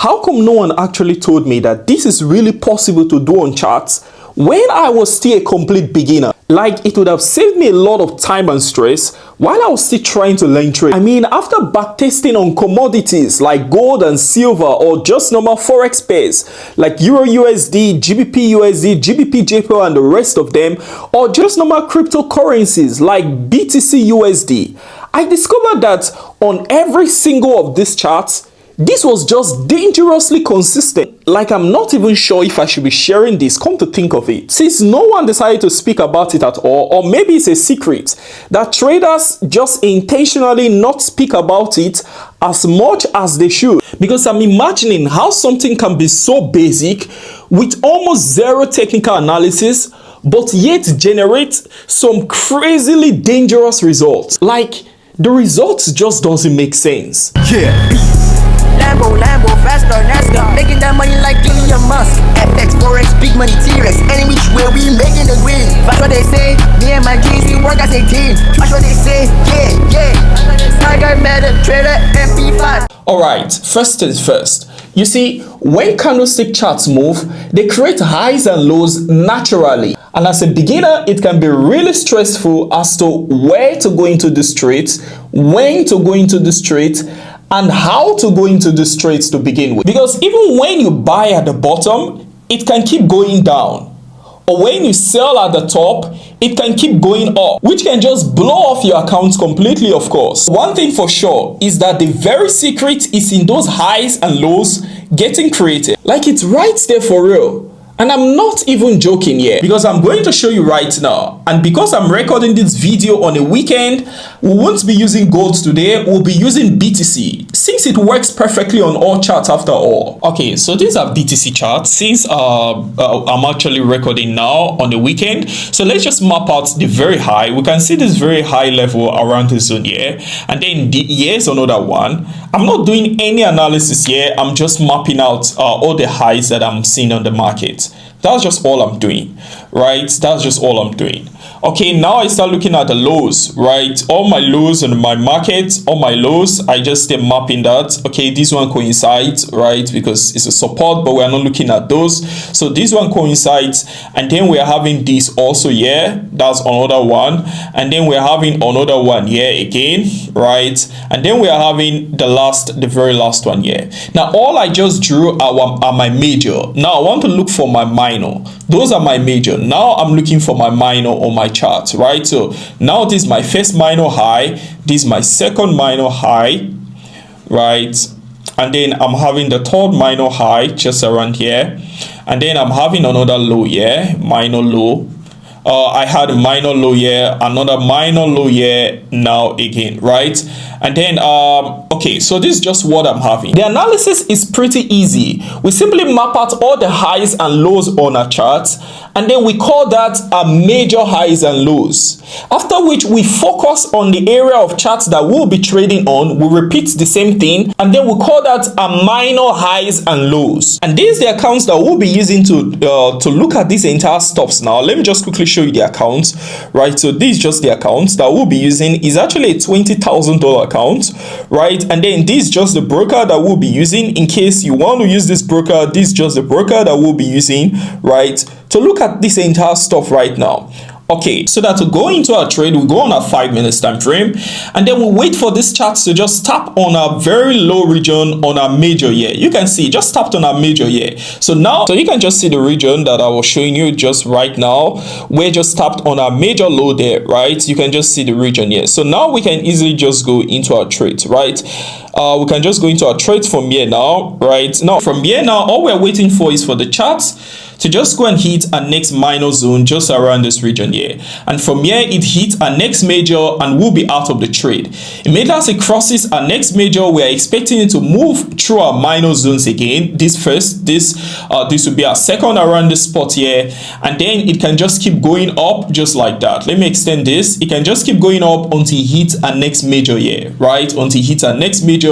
How come no one actually told me that this is really possible to do on charts when I was still a complete beginner? Like, it would have saved me a lot of time and stress while I was still trying to learn trade. I mean, after backtesting on commodities like gold and silver, or just normal forex pairs like Euro USD, GBP USD, GBP JPY and the rest of them, or just normal cryptocurrencies like BTC USD, I discovered that on every single of these charts, this was just dangerously consistent. Like, I'm not even sure if I should be sharing this, come to think of it. Since no one decided to speak about it at all, or maybe it's a secret that traders just intentionally not speak about it as much as they should. Because I'm imagining how something can be so basic with almost zero technical analysis, but yet generate some crazily dangerous results. Like, the results just doesn't make sense. Yeah. Lambo, faster, NASDAQ, making that money like Elon Musk. FX, Forex, big money, T-Rex, any which way we making the green. That's what they say, me and my G's, we work as a team. That's what they say, yeah. I got better, trader, MP5. Alright, first things first. You see, when candlestick charts move, they create highs and lows naturally. And as a beginner, it can be really stressful as to where to go into the trades, when to go into the trades, and how to go into the trades to begin with. Because even when you buy at the bottom, it can keep going down. Or when you sell at the top, it can keep going up, which can just blow off your accounts completely, of course. One thing for sure is that the very secret is in those highs and lows getting created. Like, it's right there for real. And I'm not even joking here, because I'm going to show you right now. And because I'm recording this video on a weekend, we won't be using gold today, we'll be using BTC, since it works perfectly on all charts after all. Okay, so these are BTC charts, since I'm actually recording now on the weekend. So let's just map out the very high. We can see this very high level around the zone here. And then here's another one. I'm not doing any analysis here. I'm just mapping out all the highs that I'm seeing on the market. That's just all I'm doing, right? That's just all I'm doing. Okay, now I start looking at the lows, right? All my lows on my market, all my lows, I just stay mapping that. Okay, this one coincides, right? Because it's a support, but we're not looking at those. So this one coincides, and then we're having this also here. That's another one. And then we're having another one here again, right? And then we are having the very last one here. Now, all I just drew are my major. Now, I want to look for my minor. Those are my major. Now, I'm looking for my minor on my chart, right? So now this is my first minor high, this is my second minor high, right? And then I'm having the third minor high just around here, and then I'm having another low here, minor low. I had a minor low here, another minor low here, now again, right? And then okay, so this is just what I'm having. The analysis is pretty easy. We simply map out all the highs and lows on our charts, and then we call that a major highs and lows. After which we focus on the area of charts that we'll be trading on. We repeat the same thing, and then we call that a minor highs and lows. And these are the accounts that we'll be using to look at these entire stops. Now let me just quickly show you the accounts, right? So this is just the accounts that we'll be using. Is actually a $20,000 account, right? And then this is just the broker that we'll be using. In case you want to use this broker, this is just the broker that we'll be using, right, to look at this entire stuff right now. Okay, so that to go into our trade, we go on our 5 minutes time frame, and then we wait for this chart to just tap on a very low region on our major here. You can see just tapped on our major here. So now, so you can just see the region that I was showing you just right now. We're just tapped on our major low there, right? You can just see the region here. So now we can easily just go into our trade, right? We can just go into our trades from here now, right? Now from here now, all we're waiting for is for the charts to just go and hit our next minor zone just around this region here. And from here, it hits our next major and we'll be out of the trade. Immediately as it crosses our next major, we're expecting it to move through our minor zones again. This will be our second around this spot here. And then it can just keep going up just like that. Let me extend this. It can just keep going up until it hits our next major here, right? Until it hits our next major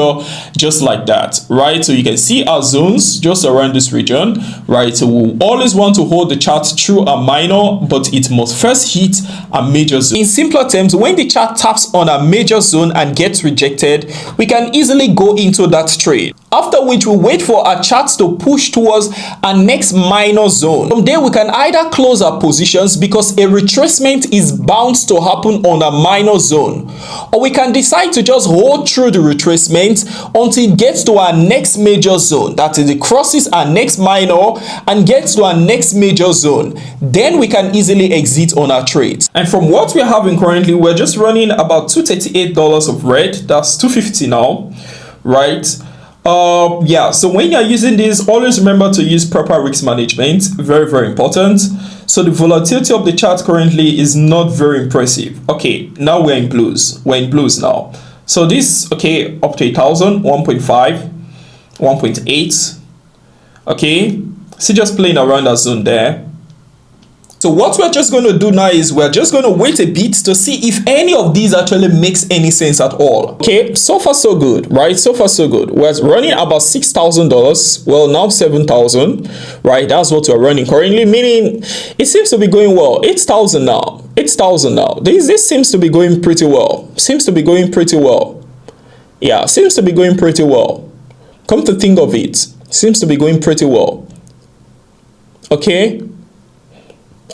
just like that, right? So you can see our zones just around this region, right? So we'll always want to hold the chart through a minor, but it must first hit a major zone. In simpler terms, when the chart taps on a major zone and gets rejected, we can easily go into that trade. after which we wait for our charts to push towards our next minor zone. From there, we can either close our positions because a retracement is bound to happen on a minor zone, or we can decide to just hold through the retracement until it gets to our next major zone, that is, it crosses our next minor and gets to our next major zone. Then we can easily exit on our trades. And from what we're having currently, we're just running about $238 of red. That's $250 now, right? Yeah, so when you're using this, always remember to use proper risk management. Very, very important. So the volatility of the chart currently is not very impressive. Okay, now we're in blues. We're in blues now. So this, okay, up to 1,000, 1.5, 1.8. Okay, so just playing around that zone there. So what we're just going to do now is we're just going to wait a bit to see if any of these actually makes any sense at all. Okay, so far so good, right? So far so good. We're running about $6,000. Well, now 7,000, right? That's what we're running currently, meaning it seems to be going well. 8,000 now. 8,000 now. This seems to be going pretty well. Seems to be going pretty well. Yeah, seems to be going pretty well. Come to think of it, seems to be going pretty well. Okay.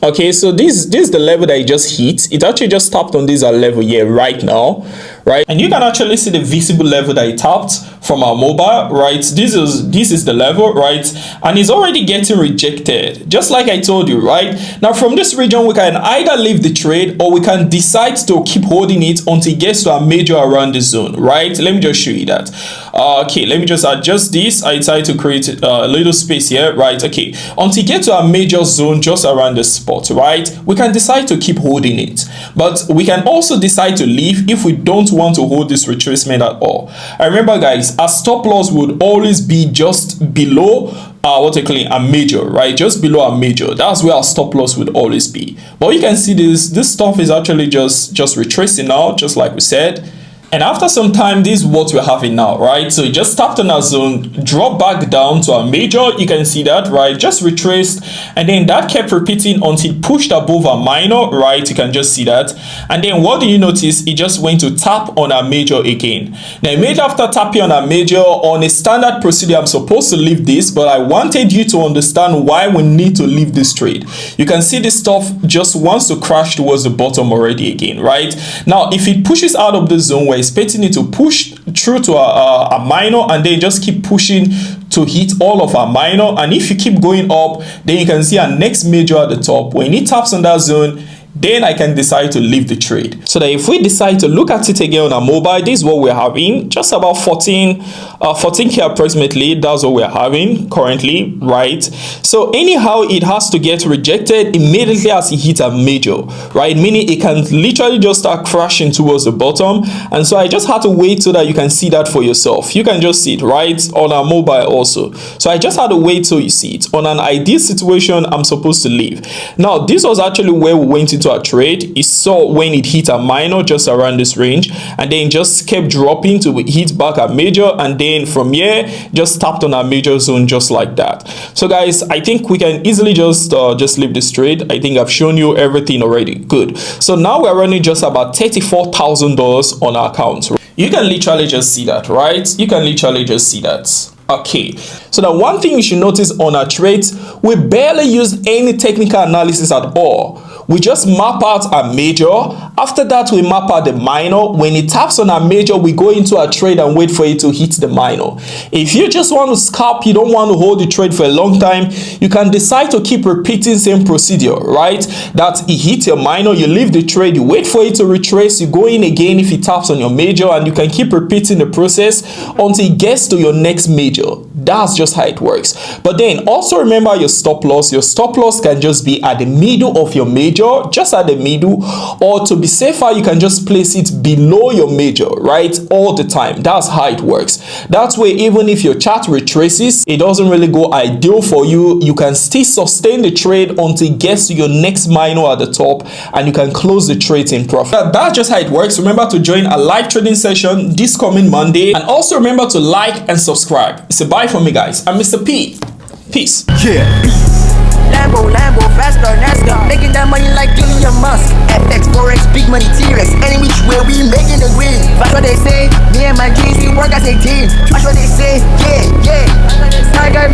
Okay, so this is the level that it just hit. It actually just tapped on this level here right now, right? And you can actually see the visible level that it tapped from our mobile, right? This is the level, right? And it's already getting rejected, just like I told you, right? Now from this region, we can either leave the trade or we can decide to keep holding it until it gets to a major around the zone, right? Let me just show you that. Okay, let me just adjust this. I decided to create a little space here, right? Okay, until you get to a major zone just around the spot, right? We can decide to keep holding it, but we can also decide to leave if we don't want to hold this retracement at all. And remember guys, our stop loss would always be just below what I call a major, right? Just below a major. That's where our stop loss would always be. But you can see this stuff is actually just retracing now, just like we said. And after some time, this is what we're having now, right? So it just tapped on our zone, dropped back down to a major. You can see that, right? Just retraced, and then that kept repeating until it pushed above a minor, right? You can just see that. And then what do you notice? It just went to tap on a major again. Now, immediately after tapping on a major, on a standard procedure, I'm supposed to leave this, but I wanted you to understand why we need to leave this trade. You can see this stuff just wants to crash towards the bottom already again, right? Now, if it pushes out of the zone, we're expecting it to push through to a minor and then just keep pushing to hit all of our minor. And if you keep going up, then you can see our next major at the top. When it taps on that zone, then I can decide to leave the trade. So that if we decide to look at it again on our mobile, this is what we're having, just about 14k approximately. That's what we're having currently, right? So anyhow, it has to get rejected immediately as it hits a major, right? Meaning it can literally just start crashing towards the bottom. And so I just had to wait so that you can see that for yourself. You can just see it right on our mobile also. So I just had to wait till you see it. On an ideal situation, I'm supposed to leave. Now, this was actually where we went into a trade. It saw when it hit a minor just around this range, and then just kept dropping to hit back a major, and then from here just tapped on a major zone just like that. So guys, I think we can easily just leave this trade. I think I've shown you everything already. Good. So now we're running just about $34,000 on our account. You can literally just see that, right? You can literally just see that. Okay, so the one thing you should notice on our trades, we barely use any technical analysis at all. We just map out a major. After that, we map out the minor. When it taps on a major, we go into a trade and wait for it to hit the minor. If you just want to scalp, you don't want to hold the trade for a long time, you can decide to keep repeating same procedure, right? That it hits your minor, you leave the trade, you wait for it to retrace, you go in again if it taps on your major, and you can keep repeating the process until it gets to your next major. That's just how it works. But then also remember your stop loss. Your stop loss can just be at the middle of your major, just at the middle, or to be safer, you can just place it below your major, right? All the time. That's how it works. That way, even if your chart retraces, it doesn't really go ideal for you. You can still sustain the trade until it gets to your next minor at the top, and you can close the trade in profit. That's just how it works. Remember to join a live trading session this coming Monday, and also remember to like and subscribe. It's a bye for me, guys. I'm Mr. P. Peace. Yeah. Lambo, faster, NASDAQ. Making that money like Elon Musk. FX, Forex, big money, T-Rex. Any which way we making the green. That's what they say. Me and my G's, we work as a team. That's what they say. Yeah. I got